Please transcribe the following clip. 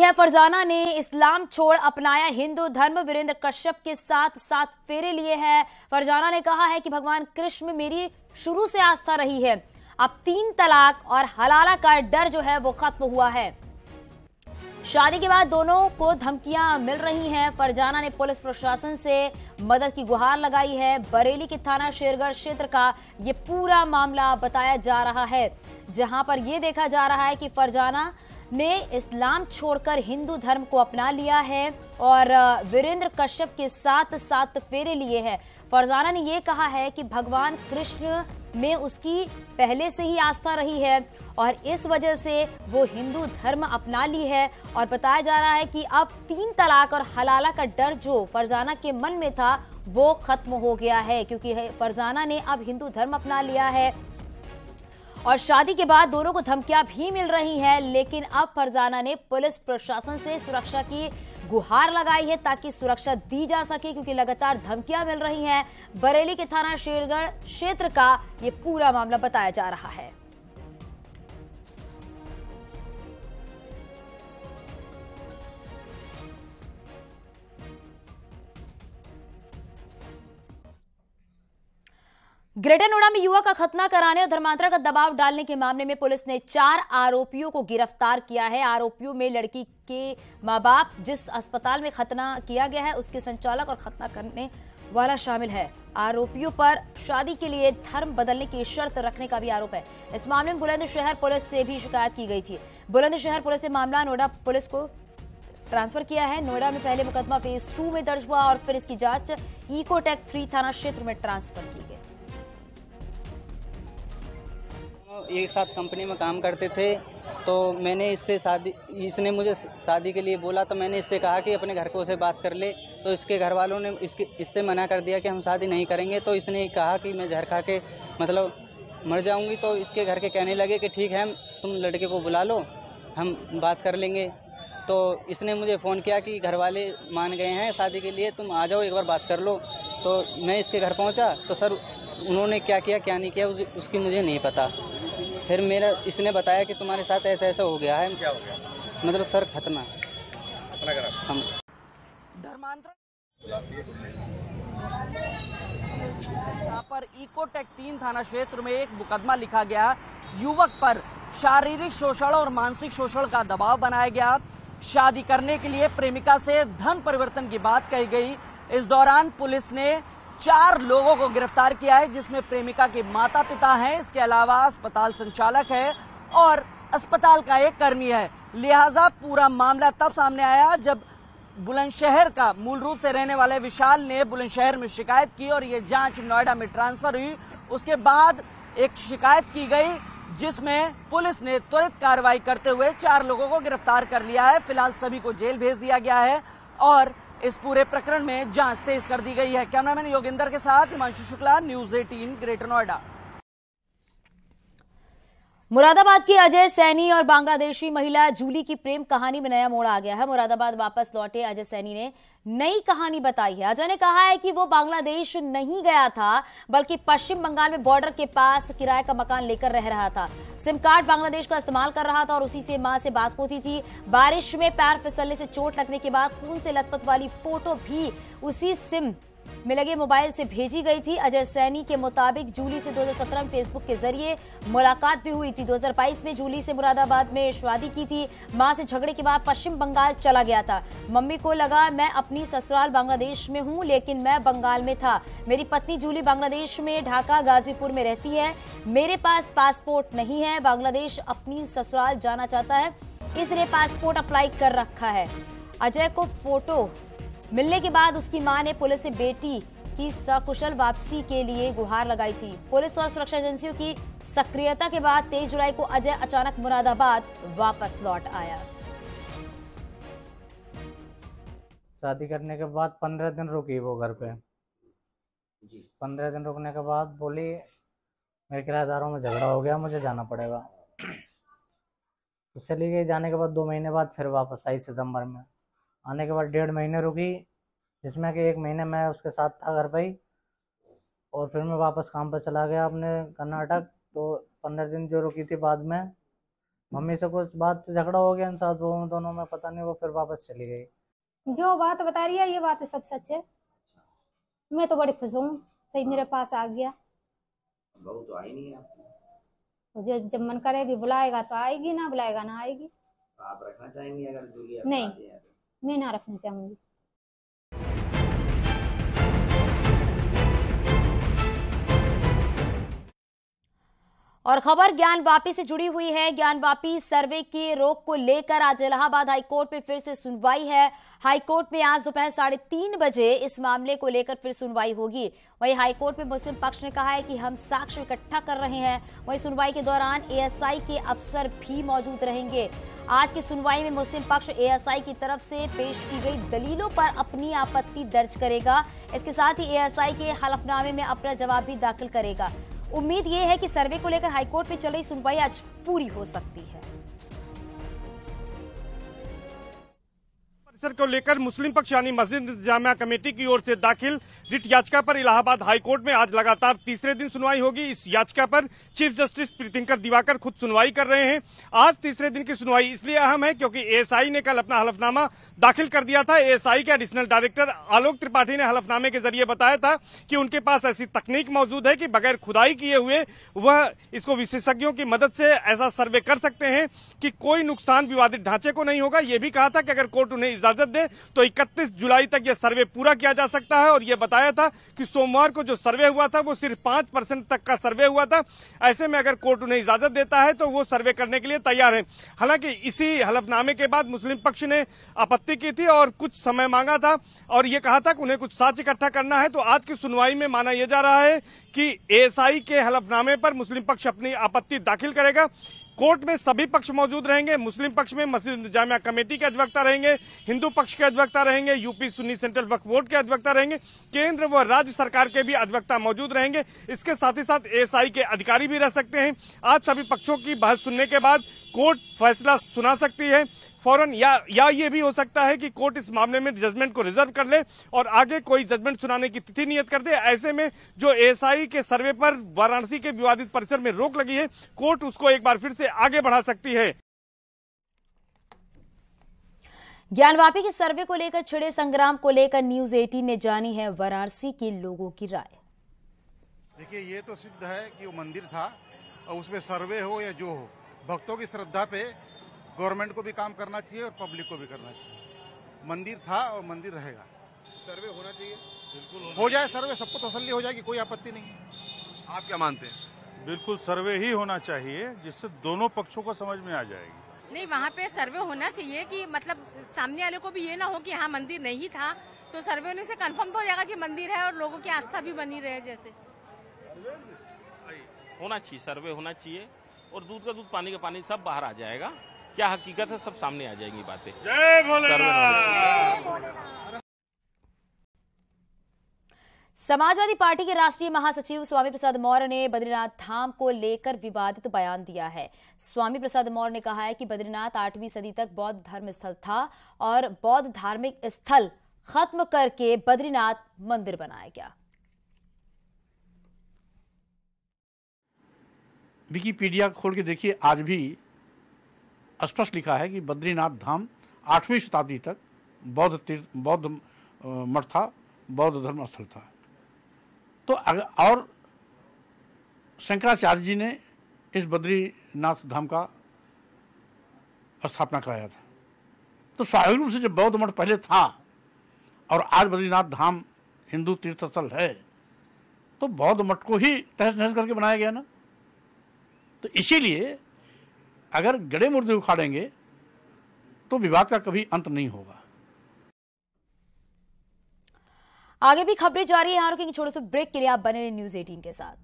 है। फरजाना ने इस्लाम छोड़ अपनाया हिंदू धर्म। वीरेंद्र कश्यप के साथ 7 फेरे लिए हैं। फरजाना ने कहा है कि भगवान कृष्ण में मेरी शुरू से आस्था रही है। अब 3 तलाक और हलाला का डर जो है वो खत्म हुआ है। शादी के बाद दोनों को धमकियां मिल रही हैं। फरजाना ने पुलिस प्रशासन से मदद की गुहार लगाई है। बरेली के थाना शेरगढ़ क्षेत्र का ये पूरा मामला बताया जा रहा है, जहां पर यह देखा जा रहा है कि फरजाना ने इस्लाम छोड़कर हिंदू धर्म को अपना लिया है और वीरेंद्र कश्यप के साथ 7 फेरे लिए हैं। फरजाना ने यह कहा है कि भगवान कृष्ण में उसकी पहले से ही आस्था रही है और इस वजह से वो हिंदू धर्म अपना ली है। और बताया जा रहा है कि अब 3 तलाक और हलाला का डर जो फरजाना के मन में था वो खत्म हो गया है, क्योंकि फरजाना ने अब हिंदू धर्म अपना लिया है और शादी के बाद दोनों को धमकियां भी मिल रही हैं। लेकिन अब फरजाना ने पुलिस प्रशासन से सुरक्षा की गुहार लगाई है ताकि सुरक्षा दी जा सके, क्योंकि लगातार धमकियां मिल रही हैं। बरेली के थाना शेरगढ़ क्षेत्र का ये पूरा मामला बताया जा रहा है। ग्रेटर नोएडा में युवक का खतना कराने और धर्मांतरण का दबाव डालने के मामले में पुलिस ने 4 आरोपियों को गिरफ्तार किया है। आरोपियों में लड़की के मां बाप, जिस अस्पताल में खतना किया गया है उसके संचालक और खतना करने वाला शामिल है। आरोपियों पर शादी के लिए धर्म बदलने की शर्त रखने का भी आरोप है। इस मामले में बुलंदशहर पुलिस से भी शिकायत की गई थी। बुलंदशहर पुलिस ने मामला नोएडा पुलिस को ट्रांसफर किया है। नोएडा में पहले मुकदमा फेज 2 में दर्ज हुआ और फिर इसकी जांच इकोटेक 3 थाना क्षेत्र में ट्रांसफर की गई। एक साथ कंपनी में काम करते थे, तो मैंने इसने मुझे शादी के लिए बोला, तो मैंने इससे कहा कि अपने घर को से बात कर ले, तो इसके घर वालों ने इससे मना कर दिया कि हम शादी नहीं करेंगे। तो इसने कहा कि मैं जहर खा के मतलब मर जाऊंगी। तो इसके घर के कहने लगे कि ठीक है, तुम लड़के को बुला लो, हम बात कर लेंगे। तो इसने मुझे फ़ोन किया कि घर वाले मान गए हैं शादी के लिए, तुम आ जाओ एक बार बात कर लो। तो मैं इसके घर पहुँचा तो सर उन्होंने क्या किया क्या नहीं किया उसकी मुझे नहीं पता। फिर इसने बताया कि तुम्हारे साथ ऐसा ऐसा हो गया है। क्या हो गया? मतलब सर खतना करा हम धर्मांतरण यहाँ पर इकोटेक 3 थाना क्षेत्र में एक मुकदमा लिखा गया। युवक पर शारीरिक शोषण और मानसिक शोषण का दबाव बनाया गया। शादी करने के लिए प्रेमिका से धन परिवर्तन की बात कही गई। इस दौरान पुलिस ने 4 लोगों को गिरफ्तार किया है, जिसमें प्रेमिका के माता पिता हैं, इसके अलावा अस्पताल संचालक है और अस्पताल का एक कर्मी है। लिहाजा पूरा मामला तब सामने आया जब बुलंदशहर का मूल रूप से रहने वाले विशाल ने बुलंदशहर में शिकायत की और ये जांच नोएडा में ट्रांसफर हुई। उसके बाद एक शिकायत की गई जिसमें पुलिस ने त्वरित कार्रवाई करते हुए 4 लोगों को गिरफ्तार कर लिया है। फिलहाल सभी को जेल भेज दिया गया है और इस पूरे प्रकरण में जांच तेज कर दी गई है। कैमरामैन योगेंद्र के साथ हिमांशु शुक्ला, न्यूज़ 18 ग्रेटर नोएडा। मुरादाबाद की अजय सैनी और बांग्लादेशी महिला जूली की प्रेम कहानी में नया मोड़ आ गया है। मुरादाबाद वापस लौटे अजय सैनी ने नई कहानी बताई है। अजय ने कहा है कि वो बांग्लादेश नहीं गया था, बल्कि पश्चिम बंगाल में बॉर्डर के पास किराए का मकान लेकर रह रहा था। सिम कार्ड बांग्लादेश का इस्तेमाल कर रहा था और उसी से मां से बात होती थी। बारिश में पैर फिसलने से चोट लगने के बाद खून से लथपथ वाली फोटो भी उसी सिम में लगे मोबाइल से भेजी गई थी। अजय सैनी के मुताबिक जूली से 2017 में फेसबुक के जरिए मुलाकात भी हुई थी। 2022 में जूली से मुरादाबाद में शादी की थी। मां से झगड़े के बाद पश्चिम बंगाल चला गया था। मम्मी को लगा मैं अपनी ससुराल बांग्लादेश में हूं, लेकिन मैं बंगाल में था। मेरी पत्नी जूली बांग्लादेश में ढाका गाजीपुर में रहती है। मेरे पास पासपोर्ट नहीं है। बांग्लादेश अपनी ससुराल जाना चाहता है, इसलिए पासपोर्ट अप्लाई कर रखा है। अजय को फोटो मिलने के बाद उसकी मां ने पुलिस से बेटी की सकुशल वापसी के लिए गुहार लगाई थी। पुलिस और सुरक्षा एजेंसियों की सक्रियता के बाद 23 जुलाई को अजय अचानक मुरादाबाद वापस लौट आया। शादी करने के बाद 15 दिन रुकी वो घर पे। 15 दिन रुकने के बाद बोली मेरे किराएदारों में झगड़ा हो गया, मुझे जाना पड़ेगा। तो चली गई। जाने के बाद 2 महीने बाद फिर वापस आई सितंबर में। आने के बाद 1.5 महीने रुकी, जिसमें कि 1 महीने मैं उसके साथ था घर पे ही, और फिर मैं वापस काम पर चला गया अपने कर्नाटक। तो 15 दिन जो रुकी थी बाद में मम्मी से कुछ बात झगड़ा हो गया इन साथ बहुओं दोनों में, पता नहीं वो फिर वापस चली गई। जो बात बता रही है ये बात सब सच है। मैं तो बड़ी खुश हूँ, सही मेरे पास आ गया। बहू तो आई नहीं है आपकी। तो जब मन करेगी बुलाएगा तो आएगी, ना बुलाएगा ना आएगी। तो आप रखना चाहेंगी अगर जूली नहीं, तो? मैं ना रखना चाहूंगी। और खबर ज्ञानवापी से जुड़ी हुई है। ज्ञानवापी सर्वे के रोक को लेकर आज इलाहाबाद हाईकोर्ट में फिर से सुनवाई है। हाईकोर्ट में आज दोपहर 3:30 बजे इस मामले को लेकर फिर सुनवाई होगी। वहीं हाईकोर्ट में मुस्लिम पक्ष ने कहा है कि हम साक्ष्य इकट्ठा कर रहे हैं। वहीं सुनवाई के दौरान एएसआई के अफसर भी मौजूद रहेंगे। आज की सुनवाई में मुस्लिम पक्ष एएसआई की तरफ से पेश की गई दलीलों पर अपनी आपत्ति दर्ज करेगा। इसके साथ ही एएसआई के हलफनामे में अपना जवाब भी दाखिल करेगा। उम्मीद ये है कि सर्वे को लेकर हाईकोर्ट में चल रही सुनवाई आज पूरी हो सकती है। परिसर को लेकर मुस्लिम पक्ष यानी मस्जिद जामिया कमेटी की ओर से दाखिल रिट याचिका पर इलाहाबाद हाईकोर्ट में आज लगातार तीसरे दिन सुनवाई होगी। इस याचिका पर चीफ जस्टिस प्रीतिंकर दिवाकर खुद सुनवाई कर रहे हैं। आज तीसरे दिन की सुनवाई इसलिए अहम है क्योंकि एएसआई ने कल अपना हलफनामा दाखिल कर दिया था। एएसआई के एडिशनल डायरेक्टर आलोक त्रिपाठी ने हलफनामे के जरिए बताया था कि उनके पास ऐसी तकनीक मौजूद है कि बगैर खुदाई किए हुए वह इसको विशेषज्ञों की मदद से ऐसा सर्वे कर सकते हैं कि कोई नुकसान विवादित ढांचे को नहीं होगा। यह भी कहा था कि अगर कोर्ट उन्हें इजाजत दे तो 31 जुलाई तक यह सर्वे पूरा किया जा सकता है। और यह बताया था कि सोमवार को जो सर्वे हुआ था वो सिर्फ 5% तक का सर्वे हुआ था। ऐसे में अगर कोर्ट उन्हें इजाजत देता है तो वो सर्वे करने के लिए तैयार है। हालांकि इसी हलफनामे के बाद मुस्लिम पक्ष ने आपत्ति की थी और कुछ समय मांगा था और ये कहा था कि उन्हें कुछ साक्ष्य इकट्ठा करना है। तो आज की सुनवाई में माना यह जा रहा है कि एएसआई के हलफनामे पर मुस्लिम पक्ष अपनी आपत्ति दाखिल करेगा। कोर्ट में सभी पक्ष मौजूद रहेंगे। मुस्लिम पक्ष में मस्जिद जामिया कमेटी के अधिवक्ता रहेंगे, हिंदू पक्ष के अधिवक्ता रहेंगे, यूपी सुन्नी सेंट्रल वक्फ बोर्ड के अधिवक्ता रहेंगे, केंद्र व राज्य सरकार के भी अधिवक्ता मौजूद रहेंगे। इसके साथ ही साथ एएसआई के अधिकारी भी रह सकते हैं। आज सभी पक्षों की बहस सुनने के बाद कोर्ट फैसला सुना सकती है फौरन, या ये भी हो सकता है कि कोर्ट इस मामले में जजमेंट को रिजर्व कर ले और आगे कोई जजमेंट सुनाने की तिथि नियत कर दे। ऐसे में जो एएसआई के सर्वे पर वाराणसी के विवादित परिसर में रोक लगी है, कोर्ट उसको एक बार फिर से आगे बढ़ा सकती है। ज्ञानवापी के सर्वे को लेकर छिड़े संग्राम को लेकर न्यूज 18 ने जानी है वाराणसी के लोगों की राय। देखिए, ये तो सिद्ध है कि वो मंदिर था और उसमें सर्वे हो या जो हो, भक्तों की श्रद्धा पे गवर्नमेंट को भी काम करना चाहिए और पब्लिक को भी करना चाहिए। मंदिर था और मंदिर रहेगा। सर्वे होना चाहिए, बिल्कुल हो जाए सर्वे, सबको तसल्ली हो जाएगी, कोई आपत्ति नहीं है। आप क्या मानते हैं? बिल्कुल सर्वे ही होना चाहिए जिससे दोनों पक्षों को समझ में आ जाएगी। नहीं, वहाँ पे सर्वे होना चाहिए कि मतलब सामने वाले को भी ये ना हो कि हाँ मंदिर नहीं था, तो सर्वे होने से कंफर्म तो हो जाएगा कि मंदिर है और लोगों की आस्था भी बनी रहे। जैसे होना चाहिए, सर्वे होना चाहिए और दूध का दूध पानी का पानी सब बाहर आ जाएगा। क्या हकीकत है सब सामने आ जाएंगी बातें। जय भोलेनाथ। समाजवादी पार्टी के राष्ट्रीय महासचिव स्वामी प्रसाद मौर्य ने बद्रीनाथ धाम को लेकर विवादित बयान दिया है। स्वामी प्रसाद मौर्य ने कहा है कि बद्रीनाथ 8वीं सदी तक बौद्ध धर्म स्थल था और बौद्ध धार्मिक स्थल खत्म करके बद्रीनाथ मंदिर बनाया गया। विकिपीडिया खोल के देखिए, आज भी स्पष्ट लिखा है कि बद्रीनाथ धाम 8वीं शताब्दी तक बौद्ध मठ था, बौद्ध धर्म स्थल था। तो और शंकराचार्य जी ने इस बद्रीनाथ धाम का स्थापना कराया था। तो स्वाभाविक रूप से जब बौद्ध मठ पहले था और आज बद्रीनाथ धाम हिंदू तीर्थ स्थल है, तो बौद्ध मठ को ही तहस नहस करके बनाया गया ना। तो इसीलिए अगर गड़े मुर्दे उखाड़ेंगे तो विवाद का कभी अंत नहीं होगा। आगे भी खबरें जारी है। यहाँ रुकेंगे छोटे से ब्रेक के लिए। आप बने रहिए न्यूज 18 के साथ।